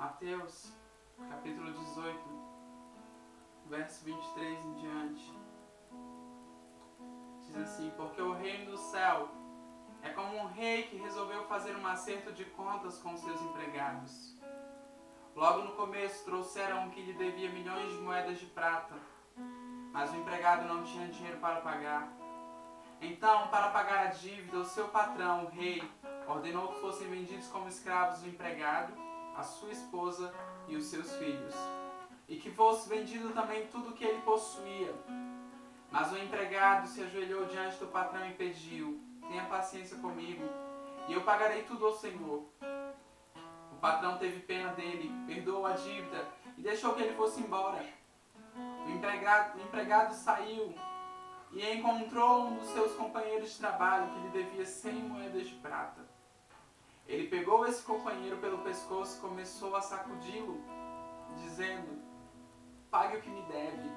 Mateus, capítulo 18, verso 23 em diante. Diz assim: porque o reino do céu é como um rei que resolveu fazer um acerto de contas com seus empregados. Logo no começo trouxeram um que lhe devia milhões de moedas de prata, mas o empregado não tinha dinheiro para pagar. Então, para pagar a dívida, o seu patrão, o rei, ordenou que fossem vendidos como escravos o empregado, a sua esposa e os seus filhos, e que fosse vendido também tudo o que ele possuía. Mas o empregado se ajoelhou diante do patrão e pediu: tenha paciência comigo, e eu pagarei tudo ao Senhor. O patrão teve pena dele, perdoou a dívida e deixou que ele fosse embora. O empregado saiu e encontrou um dos seus companheiros de trabalho que lhe devia 100 moedas de prata. Ele pegou esse companheiro pelo pescoço e começou a sacudi-lo, dizendo: pague o que me deve.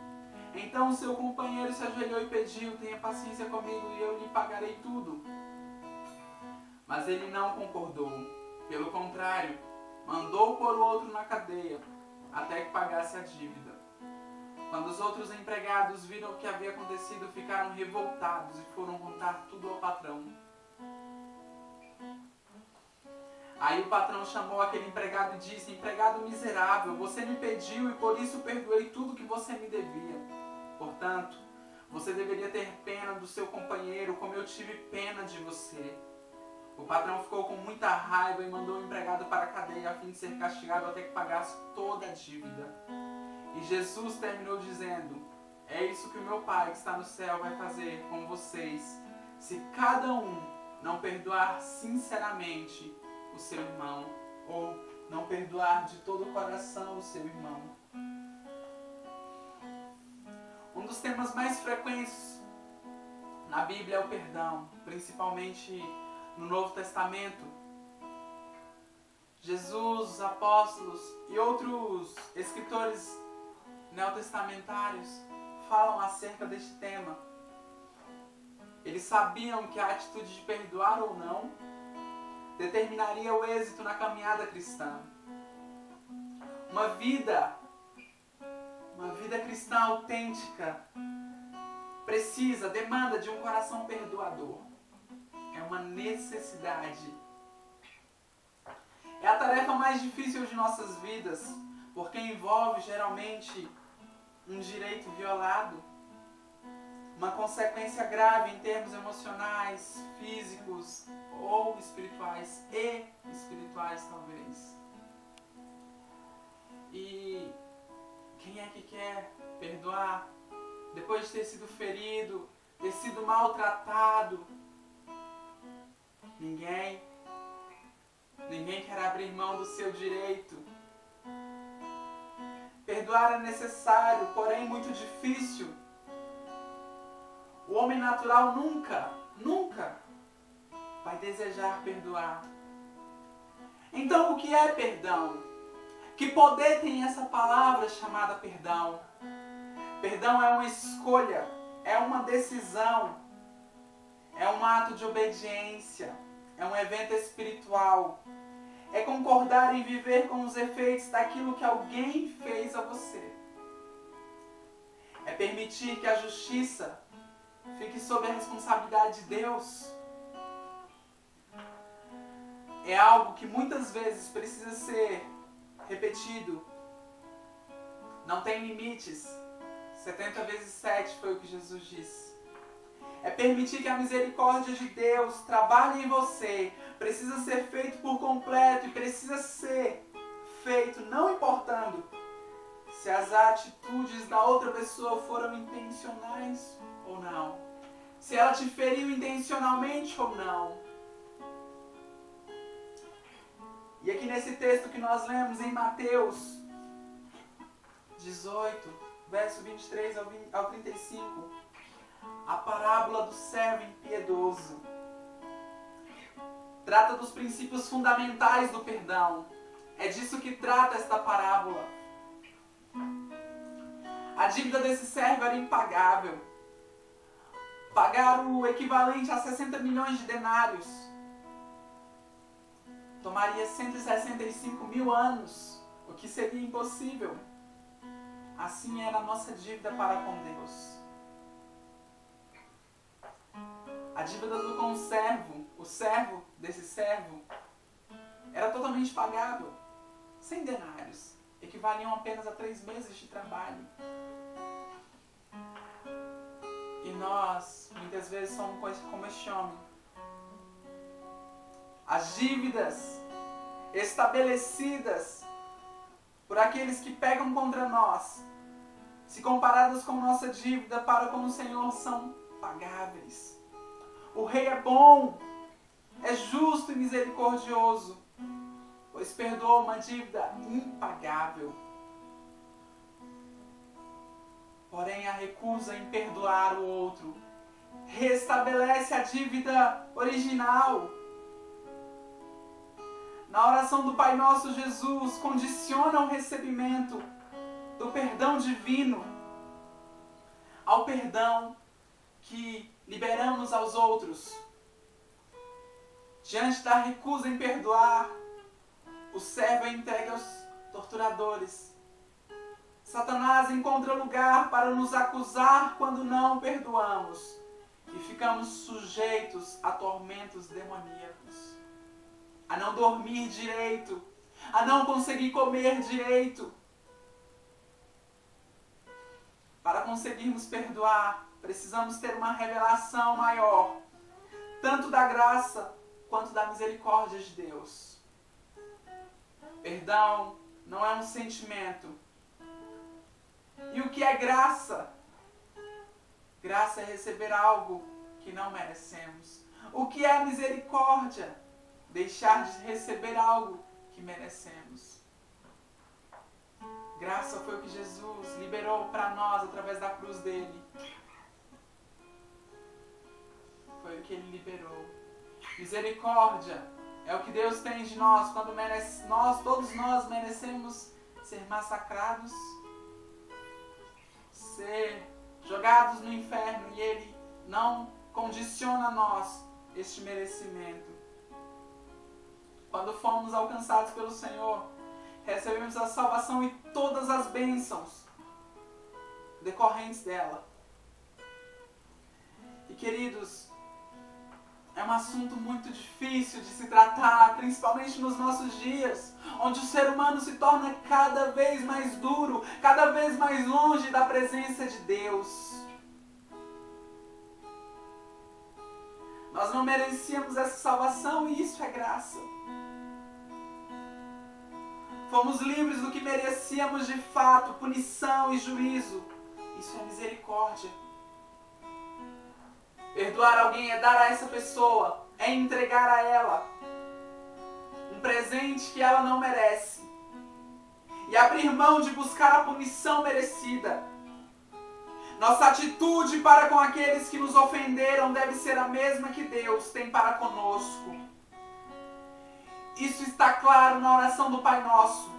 Então o seu companheiro se ajoelhou e pediu: tenha paciência comigo e eu lhe pagarei tudo. Mas ele não concordou. Pelo contrário, mandou pôr o outro na cadeia, até que pagasse a dívida. Quando os outros empregados viram o que havia acontecido, ficaram revoltados e foram contar tudo ao patrão. Aí o patrão chamou aquele empregado e disse: empregado miserável, você me pediu e por isso perdoei tudo que você me devia. Portanto, você deveria ter pena do seu companheiro, como eu tive pena de você. O patrão ficou com muita raiva e mandou o empregado para a cadeia a fim de ser castigado até que pagasse toda a dívida. E Jesus terminou dizendo: é isso que o meu Pai que está no céu vai fazer com vocês, se cada um não perdoar sinceramente o seu irmão, ou não perdoar de todo o coração o seu irmão. Um dos temas mais frequentes na Bíblia é o perdão, principalmente no Novo Testamento. Jesus, os apóstolos e outros escritores neotestamentários falam acerca deste tema. Eles sabiam que a atitude de perdoar ou não determinaria o êxito na caminhada cristã. Uma vida cristã autêntica demanda de um coração perdoador. É uma necessidade. É a tarefa mais difícil de nossas vidas, porque envolve geralmente um direito violado, uma consequência grave em termos emocionais, físicos ou espirituais, talvez. E quem é que quer perdoar depois de ter sido ferido, ter sido maltratado? Ninguém quer abrir mão do seu direito. Perdoar é necessário, porém muito difícil. O homem natural nunca vai desejar perdoar. Então, o que é perdão? Que poder tem essa palavra chamada perdão? Perdão é uma escolha, é uma decisão, é um ato de obediência, é um evento espiritual. É concordar em viver com os efeitos daquilo que alguém fez a você. É permitir que a justiça fique sob a responsabilidade de Deus. É algo que muitas vezes precisa ser repetido. Não tem limites. 70 vezes 7 foi o que Jesus disse. É permitir que a misericórdia de Deus trabalhe em você. Precisa ser feito por completo e precisa ser feito não importando se as atitudes da outra pessoa foram intencionais ou não. Se ela te feriu intencionalmente ou não. E aqui nesse texto que nós lemos em Mateus 18, verso 23 ao 35, a parábola do servo impiedoso trata dos princípios fundamentais do perdão. É disso que trata esta parábola. A dívida desse servo era impagável. Pagar o equivalente a 60 milhões de denários tomaria 165 mil anos, o que seria impossível. Assim era a nossa dívida para com Deus. A dívida do conservo, o servo desse servo, era totalmente pagável, 100 denários, equivaliam apenas a 3 meses de trabalho. E nós, muitas vezes, somos como este homem. As dívidas estabelecidas por aqueles que pegam contra nós, se comparadas com nossa dívida para com o Senhor, são pagáveis. O Rei é bom, é justo e misericordioso, pois perdoa uma dívida impagável. Porém, a recusa em perdoar o outro restabelece a dívida original. Na oração do Pai Nosso, Jesus condiciona o recebimento do perdão divino ao perdão que liberamos aos outros. Diante da recusa em perdoar, o servo é entregue aos torturadores. Satanás encontra lugar para nos acusar quando não perdoamos e ficamos sujeitos a tormentos demoníacos, a não dormir direito, a não conseguir comer direito. Para conseguirmos perdoar, precisamos ter uma revelação maior, tanto da graça quanto da misericórdia de Deus. Perdão não é um sentimento. E o que é graça? Graça é receber algo que não merecemos. O que é misericórdia? Deixar de receber algo que merecemos. Graça foi o que Jesus liberou para nós através da cruz dele. Foi o que ele liberou. Misericórdia é o que Deus tem de nós quando todos nós merecemos ser massacrados, ser jogados no inferno, e ele não condiciona a nós este merecimento. Quando fomos alcançados pelo Senhor, recebemos a salvação e todas as bênçãos decorrentes dela. E queridos, é um assunto muito difícil de se tratar, principalmente nos nossos dias, onde o ser humano se torna cada vez mais duro, cada vez mais longe da presença de Deus. Nós não merecíamos essa salvação e isso é graça. Fomos livres do que merecíamos de fato, punição e juízo. Isso é misericórdia. Perdoar alguém é dar a essa pessoa, é entregar a ela um presente que ela não merece. E abrir mão de buscar a punição merecida. Nossa atitude para com aqueles que nos ofenderam deve ser a mesma que Deus tem para conosco. Isso está claro na oração do Pai Nosso.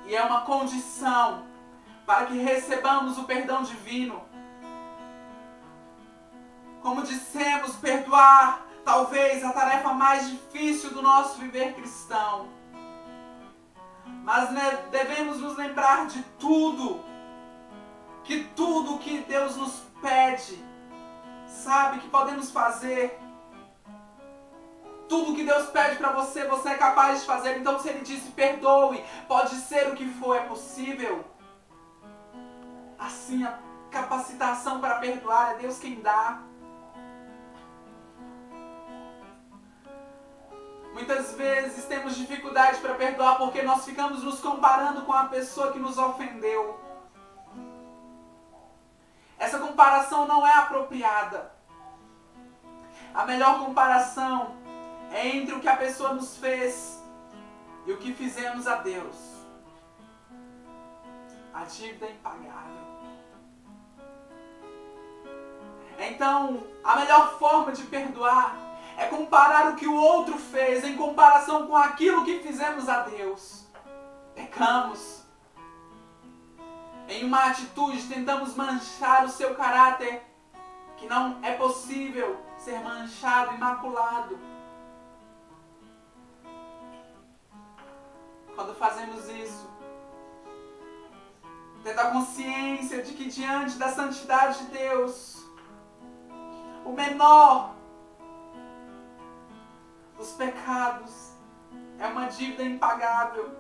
E é uma condição para que recebamos o perdão divino. Como dissemos, perdoar talvez a tarefa mais difícil do nosso viver cristão. Mas devemos nos lembrar de tudo que Deus nos pede, sabe, que podemos fazer. Tudo que Deus pede para você, você é capaz de fazer. Então se Ele disse perdoe, pode ser o que for, é possível. Assim, a capacitação para perdoar é Deus quem dá. Muitas vezes temos dificuldade para perdoar porque nós ficamos nos comparando com a pessoa que nos ofendeu. Essa comparação não é apropriada. A melhor comparação é entre o que a pessoa nos fez e o que fizemos a Deus. A dívida é impagável. Então, a melhor forma de perdoar é comparar o que o outro fez em comparação com aquilo que fizemos a Deus. Pecamos. Em uma atitude, tentamos manchar o seu caráter, que não é possível ser manchado, imaculado. quando fazemos isso, tendo a consciência de que diante da santidade de Deus, o menor dos pecados é uma dívida impagável.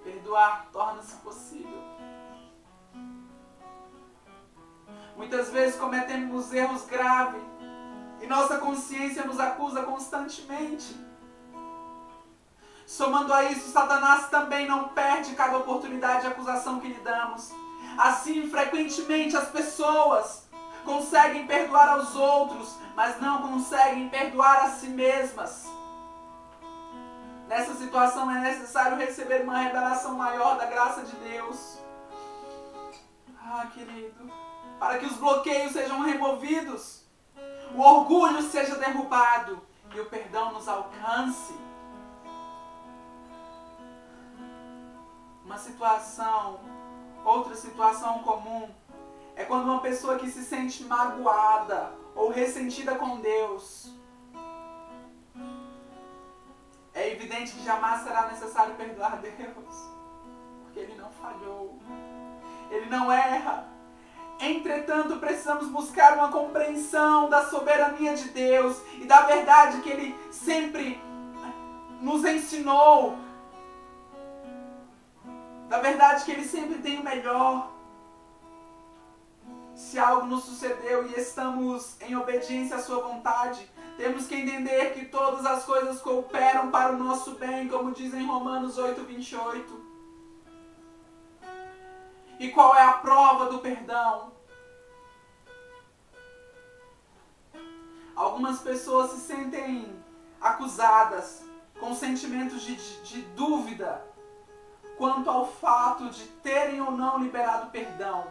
Perdoar torna-se possível. Muitas vezes cometemos erros graves e nossa consciência nos acusa constantemente. Somando a isso, Satanás também não perde cada oportunidade de acusação que lhe damos. Assim, frequentemente as pessoas conseguem perdoar aos outros, mas não conseguem perdoar a si mesmas. Nessa situação é necessário receber uma revelação maior da graça de Deus. Querido, para que os bloqueios sejam removidos, o orgulho seja derrubado e o perdão nos alcance. Outra situação comum é quando uma pessoa que se sente magoada ou ressentida com Deus. É evidente que jamais será necessário perdoar Deus, porque Ele não falhou, Ele não erra. Entretanto, precisamos buscar uma compreensão da soberania de Deus e da verdade que Ele sempre nos ensinou, da verdade que Ele sempre tem o melhor. Se algo nos sucedeu e estamos em obediência à sua vontade, temos que entender que todas as coisas cooperam para o nosso bem, como diz em Romanos 8:28. E qual é a prova do perdão? Algumas pessoas se sentem acusadas, com sentimentos de dúvida quanto ao fato de terem ou não liberado perdão.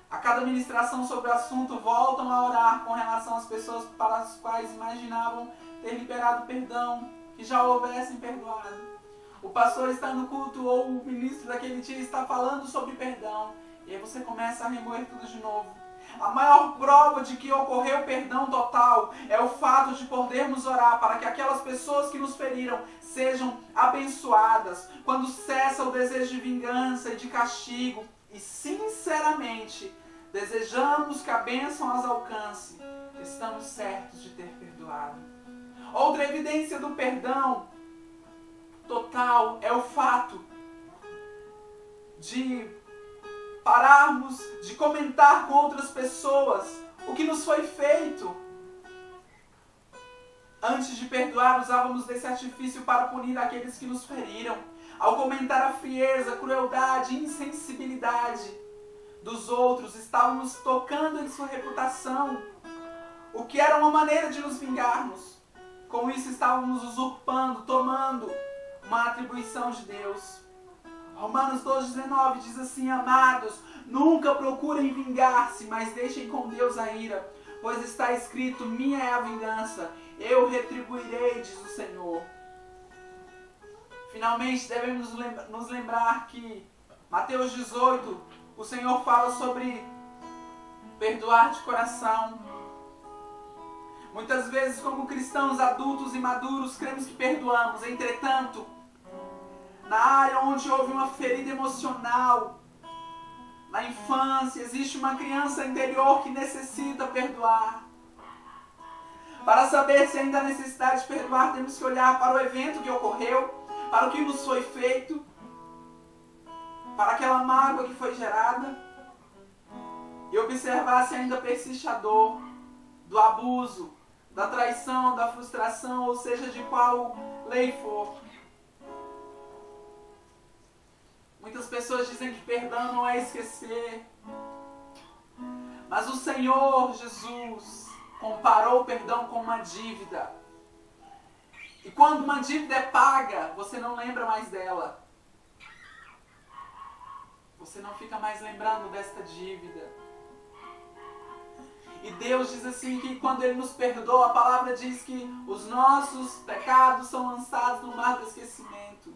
A cada ministração sobre o assunto, voltam a orar com relação às pessoas para as quais imaginavam ter liberado perdão, que já houvessem perdoado. O pastor está no culto ou o ministro daquele dia está falando sobre perdão, e aí você começa a remoer tudo de novo. A maior prova de que ocorreu perdão total é o fato de podermos orar para que aquelas pessoas que nos feriram sejam abençoadas, quando cessa o desejo de vingança e de castigo, e sinceramente desejamos que a bênção as alcance, estamos certos de ter perdoado. Outra evidência do perdão total é o fato de pararmos de comentar com outras pessoas o que nos foi feito. Antes de perdoar, usávamos desse artifício para punir aqueles que nos feriram. Ao comentar a frieza, crueldade e insensibilidade dos outros, estávamos tocando em sua reputação, o que era uma maneira de nos vingarmos. Com isso estávamos usurpando, tomando uma atribuição de Deus. Romanos 12:19 diz assim: amados, nunca procurem vingar-se, mas deixem com Deus a ira, pois está escrito: minha é a vingança, eu retribuirei, diz o Senhor. Finalmente devemos nos lembrar que Mateus 18, o Senhor fala sobre perdoar de coração. Muitas vezes, como cristãos adultos e maduros, cremos que perdoamos. Entretanto, na área onde houve uma ferida emocional, na infância, existe uma criança interior que necessita perdoar. Para saber se ainda há necessidade de perdoar, temos que olhar para o evento que ocorreu, para o que nos foi feito, para aquela mágoa que foi gerada, e observar se ainda persiste a dor do abuso, da traição, da frustração, ou seja, de qual lei for. Muitas pessoas dizem que perdão não é esquecer, mas o Senhor Jesus comparou o perdão com uma dívida. E quando uma dívida é paga, você não lembra mais dela. Você não fica mais lembrando desta dívida. E Deus diz assim que quando Ele nos perdoa, a palavra diz que os nossos pecados são lançados no mar do esquecimento.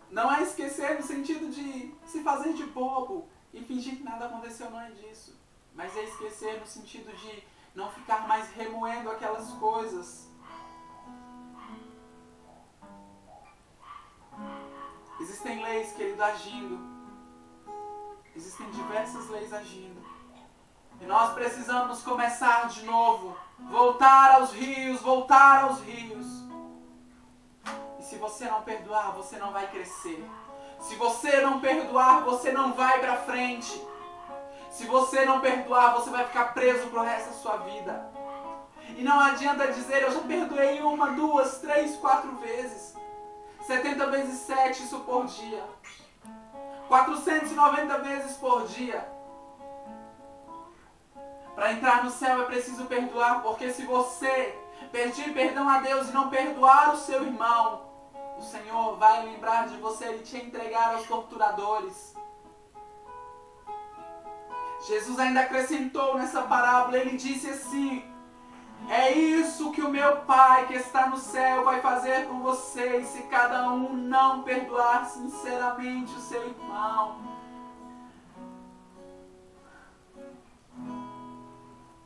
Não é esquecer no sentido de se fazer de bobo e fingir que nada aconteceu, não é disso. Mas é esquecer no sentido de não ficar mais remoendo aquelas coisas. Existem leis, querido, agindo. Existem diversas leis agindo. E nós precisamos começar de novo. Voltar aos rios, voltar aos rios. E se você não perdoar, você não vai crescer. Se você não perdoar, você não vai para frente. Se você não perdoar, você vai ficar preso pro resto da sua vida. E não adianta dizer, eu já perdoei 1, 2, 3, 4 vezes. 70 vezes 7, isso por dia. 490 vezes por dia. Para entrar no céu é preciso perdoar, porque se você pedir perdão a Deus e não perdoar o seu irmão, o Senhor vai lembrar de você e te entregar aos torturadores. Jesus ainda acrescentou nessa parábola, ele disse assim: é isso que o meu Pai que está no céu vai fazer com vocês, se cada um não perdoar sinceramente o seu irmão.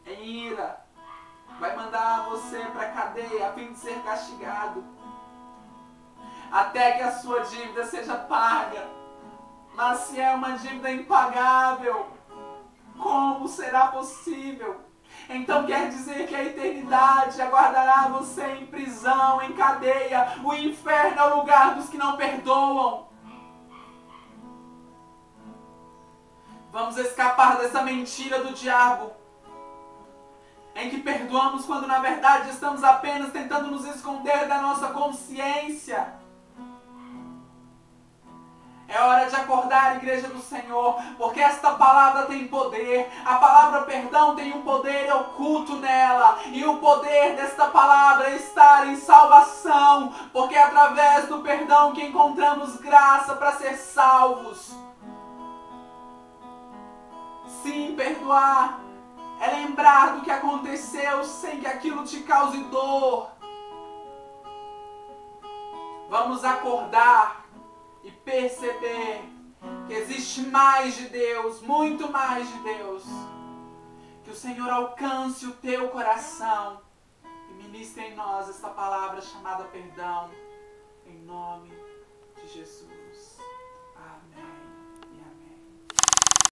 Em ira, vai mandar você para a cadeia a fim de ser castigado, até que a sua dívida seja paga. Mas se é uma dívida impagável, como será possível? Então quer dizer que a eternidade aguardará você em prisão, em cadeia. O inferno é o lugar dos que não perdoam. Vamos escapar dessa mentira do diabo, em que perdoamos quando na verdade estamos apenas tentando nos esconder da nossa consciência. É hora de acordar, igreja do Senhor, porque esta palavra tem poder. A palavra perdão tem um poder oculto nela. E o poder desta palavra é estar em salvação, porque é através do perdão que encontramos graça para ser salvos. Sim, perdoar é lembrar do que aconteceu sem que aquilo te cause dor. Vamos acordar e perceber que existe mais de Deus, muito mais de Deus. Que o Senhor alcance o teu coração e ministre em nós esta palavra chamada perdão, em nome de Jesus.